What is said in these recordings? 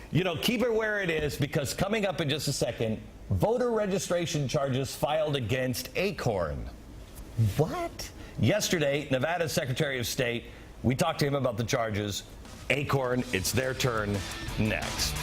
You know, keep it where it is, because coming up in just a second, voter registration charges filed against ACORN. What? Yesterday, Nevada's Secretary of State, we talked to him about the charges. ACORN, it's their turn next.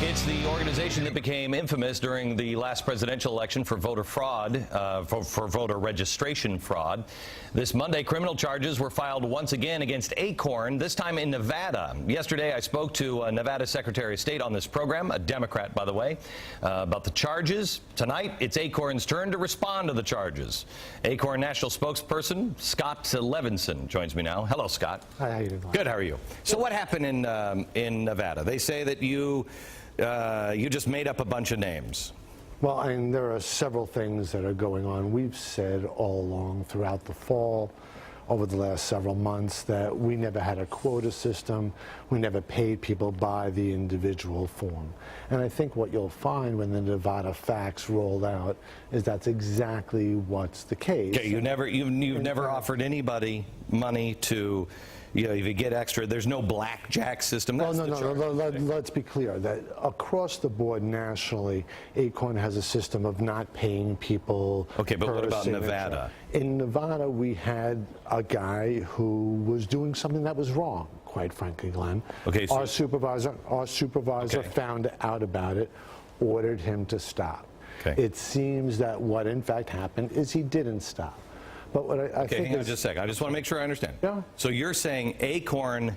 It's the organization that became infamous during the last presidential election for voter fraud, for voter registration fraud. This Monday, criminal charges were filed once again against ACORN, this time in Nevada. Yesterday, I spoke to Nevada Secretary of State on this program, a Democrat, by the way, about the charges. Tonight, it's ACORN's turn to respond to the charges. ACORN National Spokesperson Scott Levenson joins me now. Hello, Scott. Hi, how are you doing? Good, how are you? So what happened in Nevada? They say that you just made up a bunch of names. Well, I mean, there are several things that are going on. We've said all along throughout the fall, over the last several months, that we never had a quota system. We never paid people by the individual form. And I think what you'll find when the Nevada facts roll out is that's exactly what's the case. Okay, you've never offered anybody money to, you know, if you get extra, there's no blackjack system. Well, no, let's be clear that across the board nationally, ACORN has a system of not paying people. Okay, but per what about signature. Nevada? In Nevada, we had a guy who was doing something that was wrong, quite frankly, Glenn. Okay, so our supervisor found out about it, ordered him to stop. Okay. It seems that what in fact happened is he didn't stop. But what I think hang on just a second. I just want to make sure I understand. Yeah. So you're saying ACORN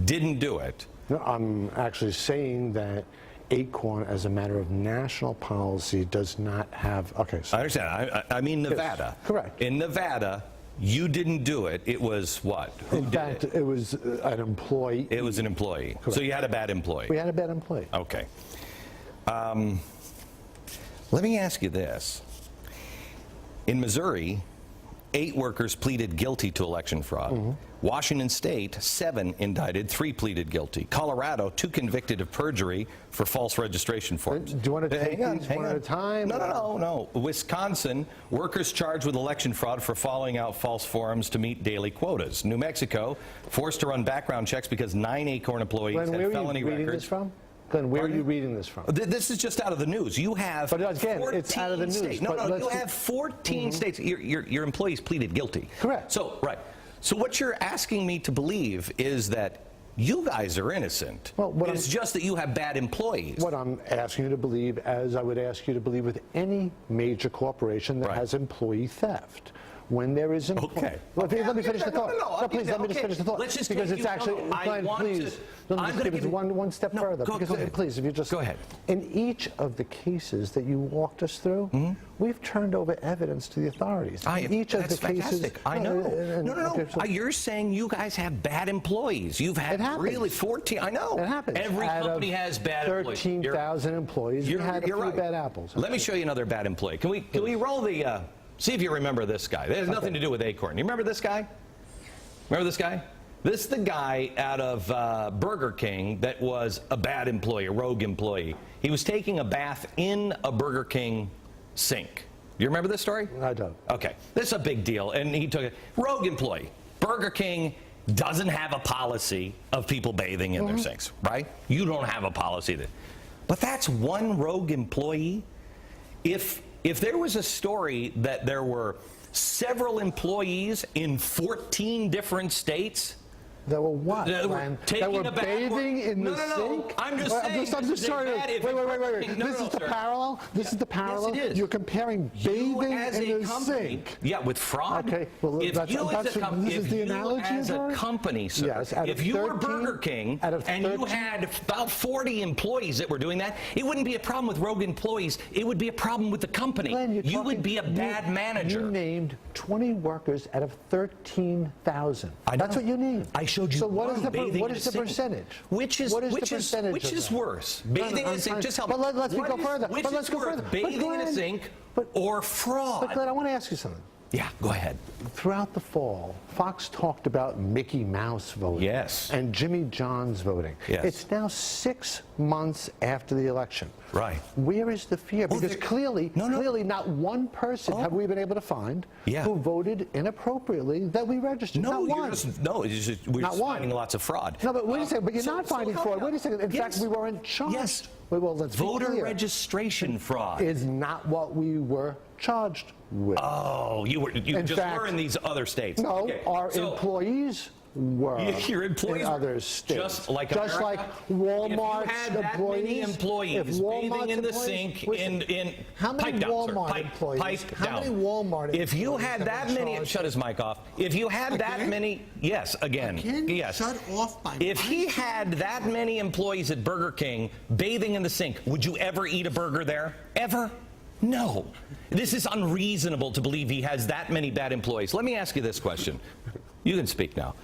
didn't do it? No, I'm actually saying that ACORN, as a matter of national policy, does not have. Okay. So I understand. I mean Nevada. Yes, correct. In Nevada, you didn't do it. It was what? Who in did fact, it was an employee. It was an employee. Correct. So you had a bad employee. We had a bad employee. Okay. Let me ask you this. In Missouri, 8 workers pleaded guilty to election fraud. Mm-hmm. Washington State, 7 indicted, 3 pleaded guilty. Colorado, 2 convicted of perjury for false registration forms. Do you want to take these one at a time? No. Wisconsin, workers charged with election fraud for following out false forms to meet daily quotas. New Mexico, forced to run background checks because 9 ACORN employees Glenn, had felony reading records. This from? Glenn, where are you reading this from? This is just out of the news. You have but again, 14 it's out of the news. states. No, you have 14 states. Your employees pleaded guilty. Correct. So, right. So what you're asking me to believe is that you guys are innocent. Well, it's just that you have bad employees. What I'm asking you to believe, as I would ask you to believe with any major corporation that has employee theft. When there is okay. Well, let me finish the thought. No, please let me just finish the thought. Let's just because it's actually, Glenn, please. Let me just give it one step further. Go ahead. Please, if you just go ahead. In each of the cases that you walked us through, we've turned over evidence to the authorities. Each of the cases. I know. No. You're saying you guys have bad employees. You've had really 14. I know. It happens. Every company has bad employees. 13,000 employees. You had a few bad apples. Let me show you another bad employee. Can we roll the? See if you remember this guy. It has nothing to do with ACORN. You remember this guy? Remember this guy? This is the guy out of Burger King that was a bad employee, a rogue employee. He was taking a bath in a Burger King sink. You remember this story? I don't. Okay. This is a big deal. And he took a rogue employee. Burger King doesn't have a policy of people bathing in their sinks, right? You don't have a policy that. But that's one rogue employee. If there was a story that there were several employees in 14 different states that were what? That were bathing in the sink? I'm just saying. I'm just sorry. Wait. This is the parallel? This is the parallel? Yes, it is. You're comparing bathing in the sink. Yeah, with fraud. Okay. Well, this is the analogy. As a company, sir, yes, if you were Burger King and you had about 40 employees that were doing that, it wouldn't be a problem with rogue employees. It would be a problem with the company. Glenn, you would be a bad manager. You named 20 workers out of 13,000. That's what you named. I showed you. So what is the percentage? Which is worse? Bathing in a sink. Just help me. Let's go further. Which is worse? Bathing in a sink or fraud? But Glenn, I want to ask you something. Yeah, go ahead. Throughout the fall, Fox talked about Mickey Mouse voting. Yes. And Jimmy John's voting. Yes. It's now 6 months after the election. Right. Where is the fear? Because clearly not one person have we been able to find who voted inappropriately that we registered. No, not one. we're just finding lots of fraud. No, but wait a second. But you're not finding fraud. Wait a second. In fact, we weren't charged. Yes. Well, let's be Voter clear. registration fraud Is not what we were charged with. Oh, you just were in these other states. No, Okay, our employees were your employees in other states. Just like Walmart's if you had that many employees bathing in the sink in how many pipe down, Walmart sir, employees? pipe How down. many Walmart If you employees had have that been many, charged? shut his mic off. If you had that many, yes, again, yes. Shut off my If he had that many employees at Burger King bathing in the sink, would you ever eat a burger there? Ever? No. This is unreasonable to believe he has that many bad employees. Let me ask you this question. You can speak now.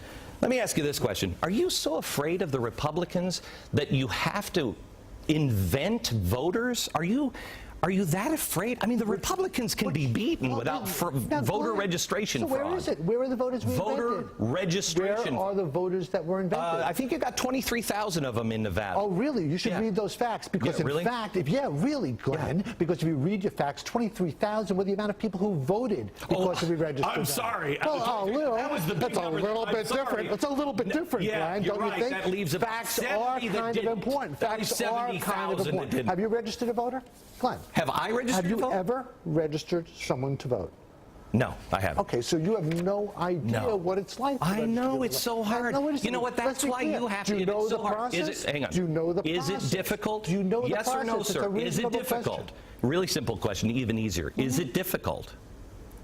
Let me ask you this question. Are you so afraid of the Republicans that you have to invent voters? Are you that afraid? I mean, the Republicans can be beaten without voter registration fraud. So where is it? Where are the voters we Voter invented? registration. Where are the voters that were invented? I think you got 23,000 of them in Nevada. Oh, really? You should read those facts because, really? in fact, really, Glenn, because if you read your facts, 23,000 were the amount of people who voted because we registered. I'm sorry. Well, that was the big that's a number. little I'm bit sorry. different. It's a little bit different, Glenn, you're don't right. you think? That leaves about Facts are 70 that kind of didn't. important. That leaves Facts are kind of 70,000 that important. didn't. Have you registered a voter? Glenn. Have I registered Have you to vote? ever registered someone to vote? No, I haven't. Okay, so you have no idea what it's like. I know it's so hard. You know what? That's why you have to. Do you know it's the so hard. process? Is it, hang on. Do you know the process? Is it difficult? Do you know the yes process? or no, It's a sir? Is it reasonable difficult? question. Really simple question, even easier. Is it difficult?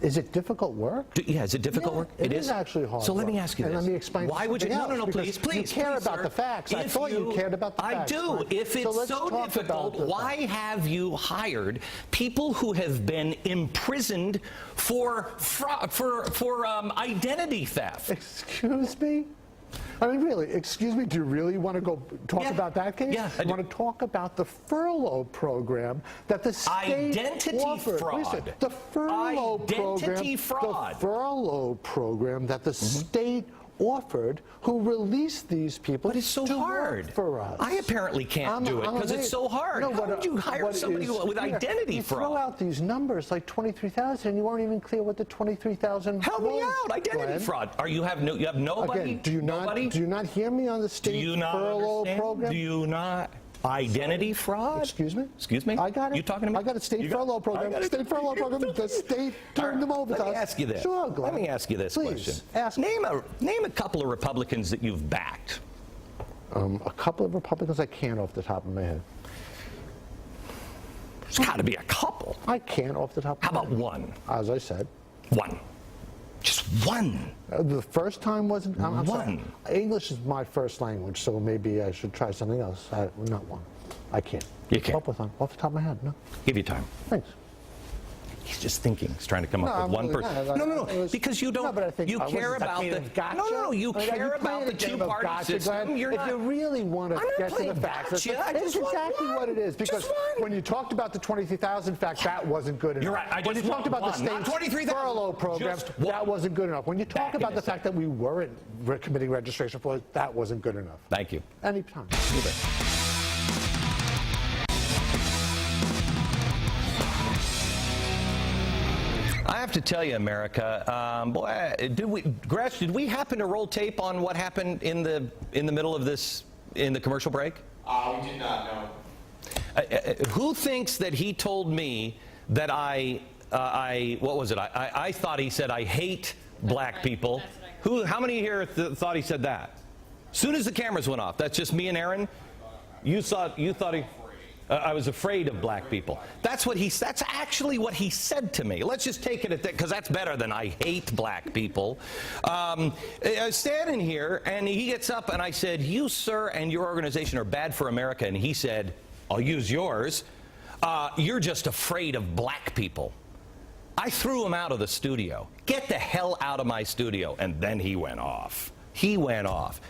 Is it difficult work? Yeah, is it difficult work? It is actually hard. So let me work. ask you this. And let me explain. Why would you? something No, else, please, because please. You care please, about sir. the facts. I If thought you cared about the facts. I do. Right? If it's let's so talk difficult, about the why facts. have you hired people who have been imprisoned for identity theft? Excuse me? I mean, really, excuse me, do you really want to go talk about that case? Yeah, You want to talk about the furlough program that the state Identity offered. fraud. Listen, the furlough Identity fraud. The furlough program that the state offered, who released these people But it's so to hard. work for us. I apparently can't do it because it's so hard. No, How would you hire what somebody is with clear, identity you fraud? throw out these numbers like 23,000 and you weren't even clear what the 23,000 Help me was, out. Identity Glenn. fraud. You have nobody? Again, do you not hear me on the Do state you not furlough understand? program? Do you not? Identity fraud? Excuse me? Excuse me? I got it. You talking to me? I got a state furlough program. State furlough program. The state turned them over to us. Let me ask you this. Sure, Glenn. Let me ask you this Please, question. ask. Name a couple of Republicans that you've backed. A couple of Republicans I can't off the top of my head. There's got to be a couple. I can't off the top of How my about head. one? As I said. One. Just one. The first time wasn't. I'm sorry. One. English is my first language, so maybe I should try something else. Not one. I can't. You can't. Come up with one off the top of my head. No. Give you time. Thanks. He's just thinking. He's trying to come up with one person. No. Because you don't. No, but I think you care about the. gotcha? No. You I mean, are care you about playing the a game of two-party gotcha, system. Glenn? You're if not. you really want to I'm not get to the playing facts, gotcha. I that's just want exactly one. what it is. Because Just one. when you talked about the 23,000 fact, that wasn't good enough. You're right. When you talked about the Not state's 23,000. furlough program, Just one. that wasn't good enough. When you talk Back in about a the fact that we weren't committing registration for it, that wasn't good enough. Thank you. Anytime. I have to tell you, America, boy, Gretch, did we happen to roll tape on what happened in the middle of this, in the commercial break? We did not know. Who thinks that he told me that what was it? I thought he said I hate black people. How many here thought he said that? Soon as the cameras went off, that's just me and Aaron. You thought he. I was afraid of black people. That's actually what he said to me. Let's just take it at that, because that's better than I hate black people. I was standing here, and he gets up, and I said, "You, sir, and your organization are bad for America." And he said, "I'll use yours. You're just afraid of black people." I threw him out of the studio. Get the hell out of my studio. And then he went off. He went off.